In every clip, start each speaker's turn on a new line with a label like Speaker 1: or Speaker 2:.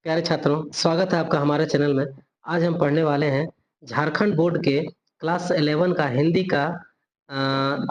Speaker 1: प्यारे छात्रों, स्वागत है आपका हमारे चैनल में। आज हम पढ़ने वाले हैं झारखंड बोर्ड के क्लास 11 का हिंदी का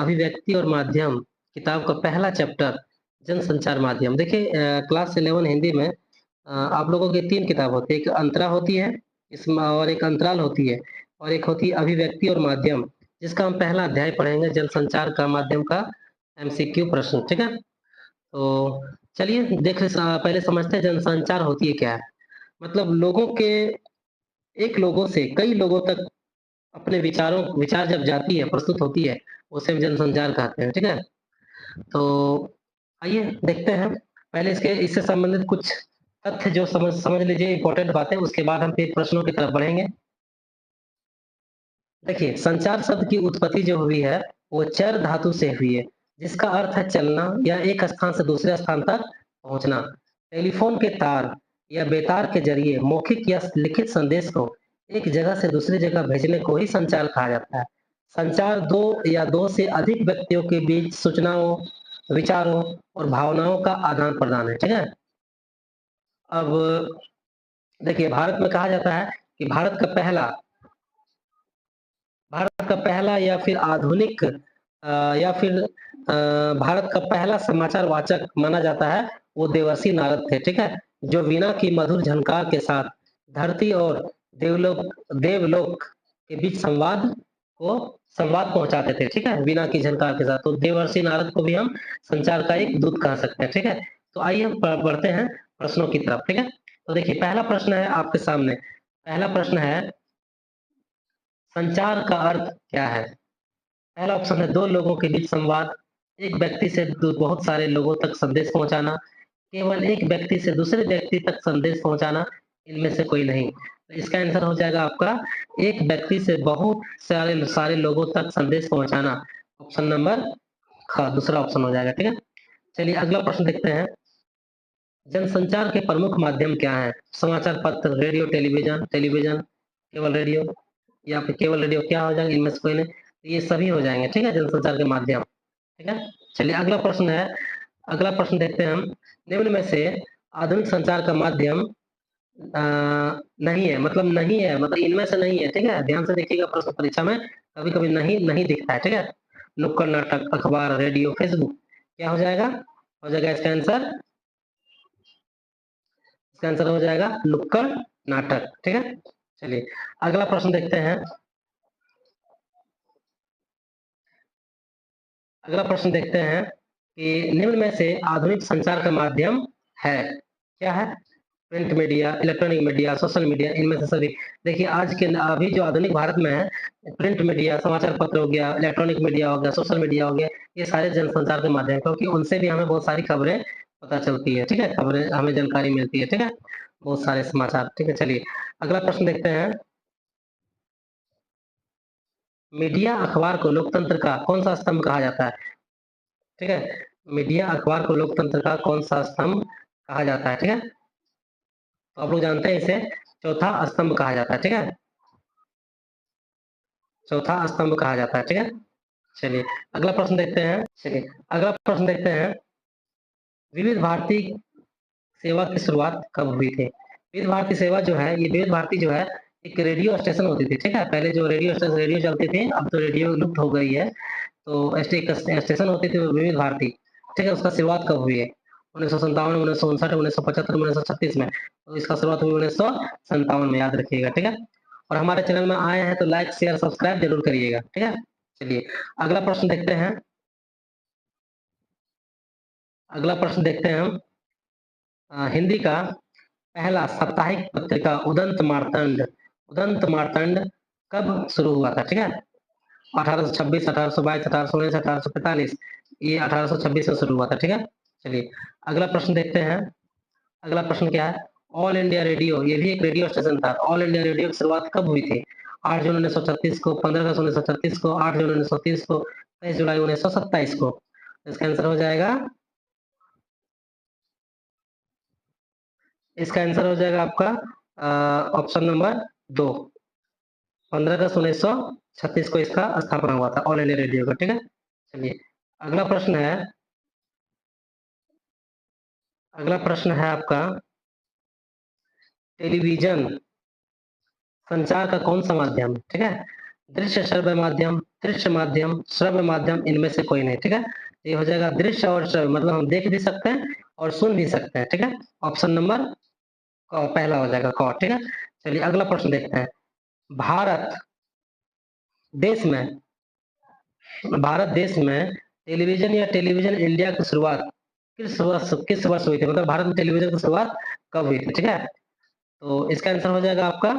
Speaker 1: अभिव्यक्ति और माध्यम किताब का पहला चैप्टर जनसंचार माध्यम। देखिए क्लास 11 हिंदी में आप लोगों की 3 किताब होती है। एक अंतरा होती है इसमें और एक अंतराल होती है और एक होती है अभिव्यक्ति और माध्यम, जिसका हम पहला अध्याय पढ़ेंगे जनसंचार का माध्यम का एमसीक्यू प्रश्न। ठीक है? तो चलिए पहले समझते हैं जनसंचार होती है क्या है। मतलब लोगों से कई लोगों तक अपने विचार जब जाती है, प्रस्तुत होती है, उसे हम जनसंचार कहते हैं। ठीक है? तो आइए देखते हैं। पहले इससे संबंधित कुछ तथ्य जो समझ समझ लीजिए, इम्पोर्टेंट बातें, उसके बाद हम फिर प्रश्नों की तरफ बढ़ेंगे। देखिए, संचार शब्द की उत्पत्ति जो हुई है, वो चर धातु से हुई है, जिसका अर्थ है चलना या एक स्थान से दूसरे स्थान तक पहुंचना। टेलीफोन के तार या बेतार के जरिए मौखिक या लिखित संदेश को एक जगह से दूसरी जगह भेजने को ही संचार कहा जाता है। संचार दो या दो से अधिक व्यक्तियों के बीच सूचनाओं, विचारों और भावनाओं का आदान प्रदान है। ठीक है? अब देखिए, भारत में कहा जाता है कि भारत का पहला या फिर आधुनिक या फिर भारत का पहला समाचार वाचक माना जाता है, वो देवर्षि नारद थे। ठीक है? जो वीणा की मधुर झनकार के साथ धरती और देवलोक के बीच संवाद पहुंचाते थे। ठीक है? वीणा की झनकार के साथ, तो देवर्षि नारद को भी हम संचार का एक दूत कह सकते हैं। ठीक है? तो आइए हम बढ़ते हैं प्रश्नों की तरफ। ठीक है? तो देखिए, पहला प्रश्न है आपके सामने। पहला प्रश्न है, संचार का अर्थ क्या है? पहला ऑप्शन है दो लोगों के बीच संवाद, एक व्यक्ति से बहुत सारे लोगों तक संदेश पहुंचाना, केवल एक व्यक्ति से दूसरे व्यक्ति तक संदेश पहुंचाना, इनमें से कोई नहीं। तो इसका आंसर हो जाएगा आपका एक व्यक्ति से बहुत सारे सारे लोगों तक संदेश पहुंचाना। ऑप्शन नंबर ख, दूसरा ऑप्शन हो जाएगा। ठीक है? चलिए अगला प्रश्न देखते हैं। जनसंचार के प्रमुख माध्यम क्या है? समाचार पत्र, रेडियो, टेलीविजन, केवल रेडियो, या फिर केवल रेडियो, क्या हो जाएगा इनमें से कोई नहीं? तो ये सभी हो जाएंगे। ठीक है? जनसंचार के माध्यम। ठीक है? चलिए अगला प्रश्न देखते हैं हम। निम्न में से आधुनिक संचार का माध्यम नहीं है, मतलब इनमें से नहीं है। ठीक है? ध्यान से देखिएगा, प्रश्न परीक्षा में कभी कभी नहीं नहीं दिखता है। ठीक है? नुक्कड़ नाटक, अखबार, रेडियो, फेसबुक, क्या हो जाएगा? हो जाएगा इसका आंसर हो जाएगा नुक्कड़ नाटक। ठीक है? चलिए अगला प्रश्न देखते हैं। अगला प्रश्न देखते हैं कि निम्न में से आधुनिक संचार का माध्यम है, क्या है? Print media, electronic media, social media, इनमें से सभी। देखिए आज के अभी जो आधुनिक भारत में है, प्रिंट मीडिया, समाचार पत्र हो गया, इलेक्ट्रॉनिक मीडिया हो गया, सोशल मीडिया हो गया, ये सारे जनसंचार के माध्यम, क्योंकि उनसे भी हमें बहुत सारी खबरें पता चलती है। ठीक है? खबरें हमें जानकारी मिलती है। ठीक है? बहुत सारे समाचार। ठीक है? चलिए अगला प्रश्न देखते हैं। मीडिया अखबार को लोकतंत्र का कौन सा स्तंभ कहा जाता है? ठीक है? मीडिया अखबार को लोकतंत्र का कौन सा स्तंभ कहा जाता है? ठीक है? तो आप लोग जानते हैं इसे चौथा स्तंभ कहा जाता है। ठीक है? चौथा स्तंभ कहा जाता है। ठीक है? चलिए अगला प्रश्न देखते हैं। विविध भारती सेवा की शुरुआत कब हुई थी? विविध भारती सेवा जो है, ये विविध भारती जो है एक रेडियो स्टेशन होती थी। ठीक है? पहले जो रेडियो चलती थी, अब तो रेडियो लुप्त हो गई है। तो एक स्टेशन होती थी विविध भारती। ठीक है? उसका शुरुआत कब हुई है? 1957, 1959, 1975, 1936 में। तो इसका शुरुआत हुई 1957 में, याद रखिएगा। ठीक है? और हमारे चैनल में आए हैं तो लाइक शेयर सब्सक्राइब जरूर करिएगा। ठीक है? चलिए अगला प्रश्न देखते हैं। अगला प्रश्न देखते हैं हम। हिंदी का पहला साप्ताहिक पत्रिका उदंत मार्तंड कब शुरू हुआ था? ठीक है? 1826, 1822, 1819, 1845, ये 1826 में शुरू हुआ था। ठीक है? चलिए अगला प्रश्न देखते हैं। अगला प्रश्न क्या है? ऑल इंडिया रेडियो, ये भी एक रेडियो स्टेशन था। ऑल इंडिया रेडियो की शुरुआत कब हुई थी? 8 जून 1936 को, 15 अगस्त 1936 को, 8 जून 1930 को, 23 जुलाई 1927 को। इसका आंसर हो जाएगा आपका ऑप्शन नंबर 2, 15 अगस्त 1936 को इसका स्थापना हुआ था, ऑल इंडिया रेडियो का। ठीक है? चलिए अगला प्रश्न है। अगला प्रश्न है आपका, टेलीविजन संचार का कौन सा माध्यम, ठीक है? दृश्य माध्यम, श्रव्य माध्यम, इनमें से कोई नहीं, ठीक है? ये हो जाएगा दृश्य और श्रव्य, मतलब हम देख भी सकते हैं और सुन भी सकते हैं, ठीक है? ऑप्शन नंबर पहला हो जाएगा क, ठीक है? चलिए अगला प्रश्न देखते हैं। भारत देश में भारत देश में टेलीविजन या टेलीविजन इंडिया की शुरुआत किस वर्ष हुई थी? मतलब भारत में टेलीविजन की शुरुआत कब हुई थी, ठीक है? तो इसका आंसर हो जाएगा आपका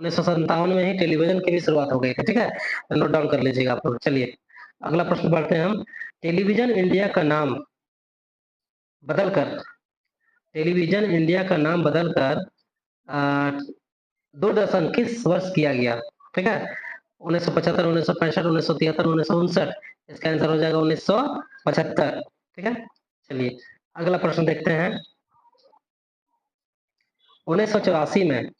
Speaker 1: 1957 में ही टेलीविजन की भी शुरुआत हो गई थी, ठीक है? तो नोट डाउन कर लीजिएगा आप लोग। चलिए अगला प्रश्न पढ़ते हैं हम। टेलीविजन इंडिया का नाम बदलकर टेलीविजन इंडिया का नाम बदलकर दूरदर्शन किस वर्ष किया गया, ठीक है? 1975, 1965, 1973, 1959। इसका आंसर हो जाएगा 1975, ठीक है? चलिए अगला प्रश्न देखते हैं। 1984 में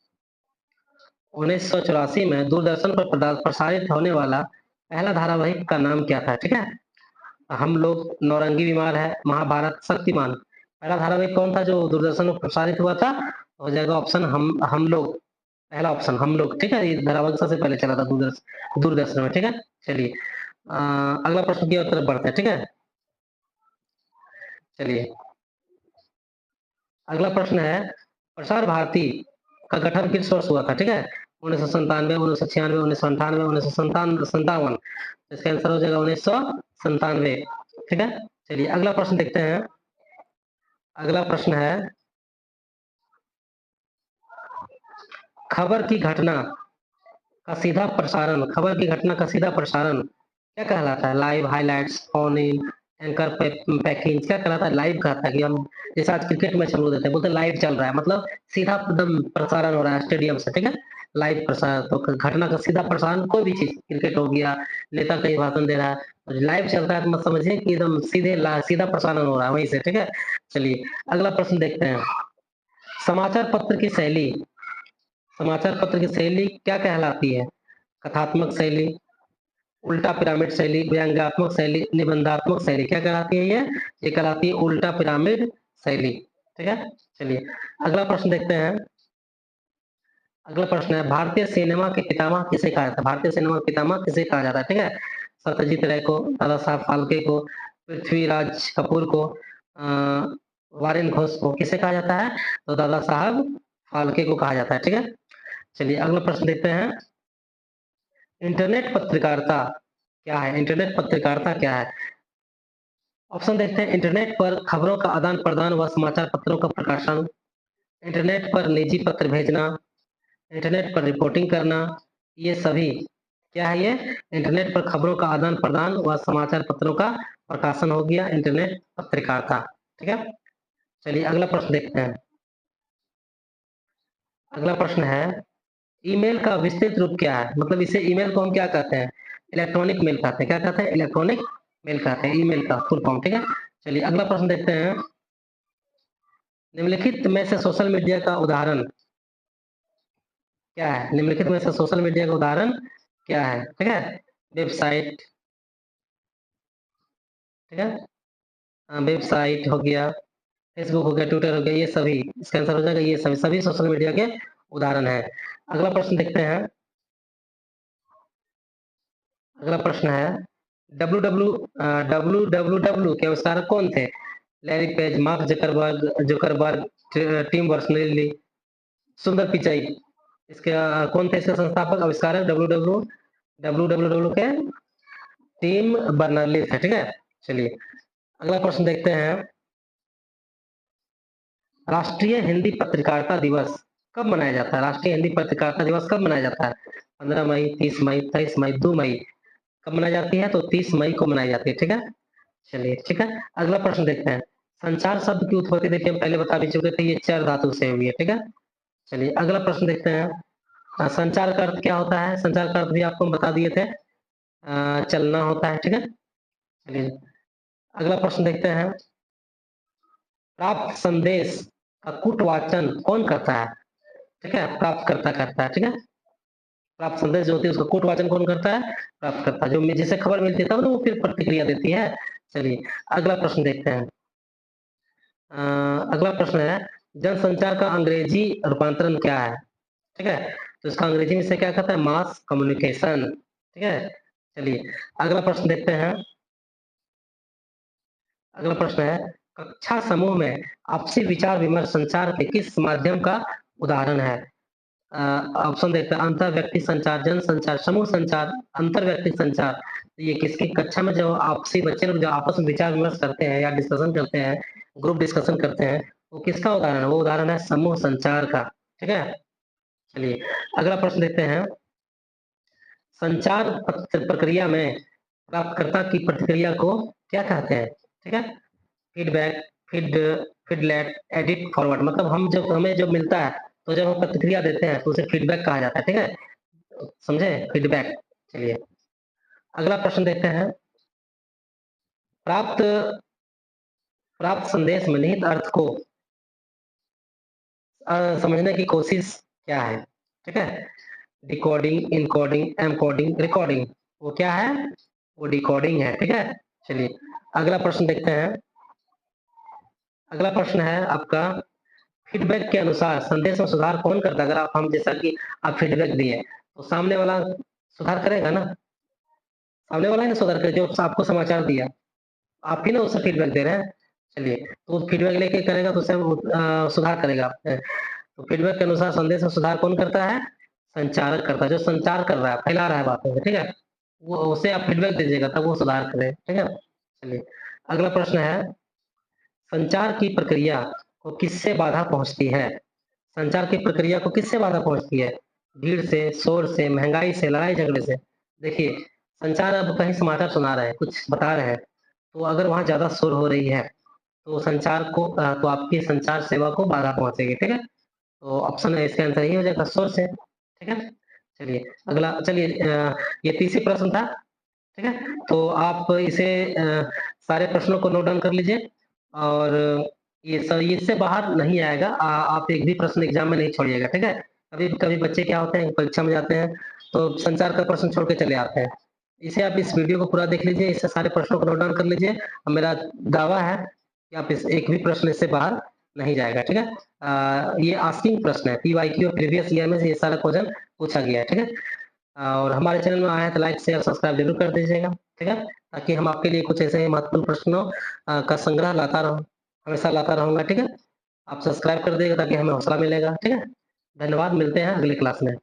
Speaker 1: 1984 में दूरदर्शन पर प्रसारित होने वाला पहला धारावाहिक का नाम क्या था, ठीक है? हम लोग, नौरंगी बीमार है, महाभारत, शक्तिमान। पहला धारावाहिक कौन था जो दूरदर्शन पर प्रसारित हुआ था? हो जाएगा ऑप्शन हम लोग। पहला ऑप्शन हम लोग, ठीक है? ये धारावाहिक सबसे पहले चला था दूरदर्शन में, ठीक है? चलिए अगला प्रश्न की ओर तरफ बढ़ते हैं, ठीक है? चलिए अगला प्रश्न है, प्रसार भारती का गठन किस वर्ष हुआ था, ठीक है? 1997, 1996, 1998, 1957। इसका आंसर हो जाएगा 1997, ठीक है? चलिए अगला प्रश्न देखते हैं। अगला प्रश्न है, खबर की घटना खबर की घटना का सीधा प्रसारण क्या कहलाता है? Live, highlights, phone in, anchor packing, क्या कहलाता है? लाइव कहता है कि हम जैसे आज क्रिकेट मैच हम लोग देते हैं, बोलते हैं लाइव चल रहा है, मतलब सीधा एकदम प्रसारण हो रहा है स्टेडियम से, ठीक है? लाइव प्रसारण, तो घटना का सीधा प्रसारण कोई भी चीज, क्रिकेट हो गया, नेता कहीं भाषण दे रहा है, लाइव चल रहा है, तो मत समझिए कि एकदम सीधा प्रसारण हो रहा है वहीं से, ठीक है? चलिए अगला प्रश्न देखते हैं। समाचार पत्र की शैली समाचार पत्र की शैली क्या कहलाती है? कथात्मक शैली, उल्टा पिरामिड शैली, व्यंग्यात्मक शैली, निबंधात्मक शैली, क्या कहलाती है ये कहलाती है उल्टा पिरामिड शैली, ठीक है? चलिए अगला प्रश्न देखते हैं। अगला प्रश्न है, भारतीय सिनेमा के पितामह किसे कहा जाता है? भारतीय सिनेमा के पितामह किसे कहा जाता है, ठीक है? सत्यजीत रे को, दादा साहब फाल्के को, पृथ्वीराज कपूर को, वारेन घोष को, किसे कहा जाता है? तो दादा साहब फाल्के को कहा जाता है, ठीक है? चलिए अगला प्रश्न देखते हैं। इंटरनेट पत्रकारिता क्या है? इंटरनेट पत्रकारिता क्या है? ऑप्शन देखते हैं। इंटरनेट पर खबरों का आदान प्रदान व समाचार पत्रों का प्रकाशन, इंटरनेट पर निजी पत्र भेजना, इंटरनेट पर रिपोर्टिंग करना, ये सभी क्या है? ये इंटरनेट पर खबरों का आदान प्रदान व समाचार पत्रों का प्रकाशन हो गया इंटरनेट पत्रकारिता, ठीक है? चलिए अगला प्रश्न देखते हैं। अगला प्रश्न है, ईमेल का विस्तृत रूप क्या है? मतलब इसे ईमेल को हम क्या कहते हैं? इलेक्ट्रॉनिक मेल कहते हैं। क्या कहते हैं? इलेक्ट्रॉनिक मेल कहते हैं, ईमेल का फुल फॉर्म, ठीक है? चलिए अगला प्रश्न देखते हैं। निम्नलिखित में से सोशल मीडिया का उदाहरण क्या है? निम्नलिखित में से सोशल मीडिया का उदाहरण क्या है, ठीक है? वेबसाइट, ठीक है? वेबसाइट हो गया, फेसबुक हो गया, ट्विटर हो गया, ये सभी, इसका आंसर हो जाएगा ये सभी सभी सोशल मीडिया के उदाहरण है। अगला प्रश्न देखते हैं। अगला प्रश्न है, डब्ल्यू के आविष्कारक कौन थे? Larry Page, Mark Zuckerberg, Tim Berners-Lee, Sundar Pichai. इसके कौन थे इसके संस्थापक आविष्कारक? डब्ल्यू के टिम बर्नर्स-ली थे, ठीक है? चलिए अगला प्रश्न देखते हैं। राष्ट्रीय हिंदी पत्रकारिता दिवस कब मनाया जाता है? राष्ट्रीय हिंदी पत्रकारिता दिवस कब मनाया जाता है? 15 मई, 30 मई, 23 मई, 2 मई। कब मनाई जाती है? तो 30 मई को मनाई जाती है, ठीक है? चलिए ठीक है। अगला प्रश्न देखते हैं। संचार शब्द की उत्पत्ति देखिए हम पहले बता भी चुके थे, ये चर धातु से हुई है, ठीक है? चलिए अगला प्रश्न देखते हैं। संचार का अर्थ क्या होता है? संचार का अर्थ भी आपको हम बता दिए थे, चलना होता है, ठीक है? चलिए अगला प्रश्न देखते हैं। प्राप्त संदेश का कूटवाचन कौन करता है? ठीक है, प्राप्तकर्ता करता है, ठीक है? प्राप्त संदेश जो होती है उसका कूटवाचन कौन करता है? प्राप्तकर्ता। जो जिसे खबर मिलती है तब ना वो फिर प्रतिक्रिया देती है। चलिए अगला प्रश्न देखते हैं। अगला प्रश्न है, जनसंचार का अंग्रेजी रूपांतरण क्या है? ठीक है? तो इसका अंग्रेजी में इसे क्या कहते हैं? Mass communication. ठीक है? चलिए अगला प्रश्न देखते हैं। अगला प्रश्न है, कक्षा समूह में आपसी विचार विमर्श संचार के किस माध्यम का उदाहरण है? ऑप्शन देखते हैं, अंतर व्यक्ति संचार, जन संचार, समूह संचार, अंतर व्यक्ति संचार। तो ये किसकी कक्षा में जो आपसी बच्चे लोग जो आपस में विचार विमर्श करते हैं या डिस्कशन करते हैं, ग्रुप डिस्कशन करते हैं, वो किसका उदाहरण है? वो उदाहरण है समूह संचार का। ठीक है? चलिए अगला प्रश्न देखते हैं। संचार प्रक्रिया में प्राप्तकर्ता की प्रतिक्रिया को क्या कहते हैं? ठीक है? फीडबैक, फीडलैट, एडिट, फॉरवर्ड, मतलब हम जब हमें जो मिलता है, तो जब हम प्रतिक्रिया देते हैं, तो उसे फीडबैक कहा जाता है। ठीक है? समझे? फीडबैक। चलिए अगला प्रश्न देखते हैं। प्राप्त प्राप्त संदेश में निहित अर्थ को समझने की कोशिश क्या है? ठीक है? Decoding, encoding, encoding, recording. वो क्या है? वो डिकोडिंग है। ठीक है? चलिए अगला प्रश्न देखते हैं। अगला प्रश्न है आपका, फीडबैक के अनुसार संदेश में सुधार कौन करता है? अगर आप हम जैसा कि आप फीडबैक दिए, तो सामने वाला सुधार करेगा ना? सामने वाला ही ना सुधार करे, जो आपको समाचार दिया, आप ही ना उसे फीडबैक दे रहे हैं। चलिए, तो फीडबैक लेके करेगा तो उससे सुधार करेगा। तो फीडबैक के अनुसार संदेश में सुधार कौन करता है? संचारक करता है, जो संचार कर रहा है, फैला रहा है बातों को। ठीक है? वो उसे आप फीडबैक दीजिएगा तब वो सुधार करे। ठीक है? चलिए अगला प्रश्न है, संचार की प्रक्रिया को किससे बाधा पहुंचती है? संचार की प्रक्रिया को किससे बाधा पहुंचती है? भीड़ से, शोर से, महंगाई से, लड़ाई झगड़े से। देखिए, संचार अब कहीं समाचार सुना रहे हैं, कुछ बता रहे हैं, तो अगर वहाँ ज़्यादा शोर हो रही है, तो संचार को तो आपकी संचार सेवा को बाधा पहुँचेगी। ठीक है? तो ऑप्शन है इसका आंसर यही हो जाएगा, शोर से। ठीक है? चलिए अगला, चलिए ये तीसरी प्रश्न था। ठीक है? तो आप इसे सारे प्रश्नों को नोट डाउन कर लीजिए और ये इससे बाहर नहीं आएगा। आप एक भी प्रश्न एग्जाम में नहीं छोड़िएगा। ठीक है? कभी-कभी बच्चे क्या होते हैं, परीक्षा में जाते हैं, तो संचार का प्रश्न छोड़ के चले आते हैं। इसे आप इस वीडियो को पूरा देख लीजिए, इससे सारे प्रश्नों को नोट डाउन कर लीजिए और मेरा दावा है कि आप इस एक भी प्रश्न इससे बाहर नहीं जाएगा। ठीक है? ये आस्किंग प्रश्न है, पीवाईक्यू और प्रीवियस ईयर में से ये सारा क्वेश्चन पूछा गया है। ठीक है? और हमारे चैनल में आए हैं तो लाइक, शेयर, सब्सक्राइब ज़रूर कर दीजिएगा। ठीक है? ताकि हम आपके लिए कुछ ऐसे महत्वपूर्ण प्रश्नों का संग्रह लाता रहूँ, हमेशा लाता रहूँगा। ठीक है? आप सब्सक्राइब कर दीजिएगा ताकि हमें हौसला मिलेगा। ठीक है? धन्यवाद, मिलते हैं अगली क्लास में।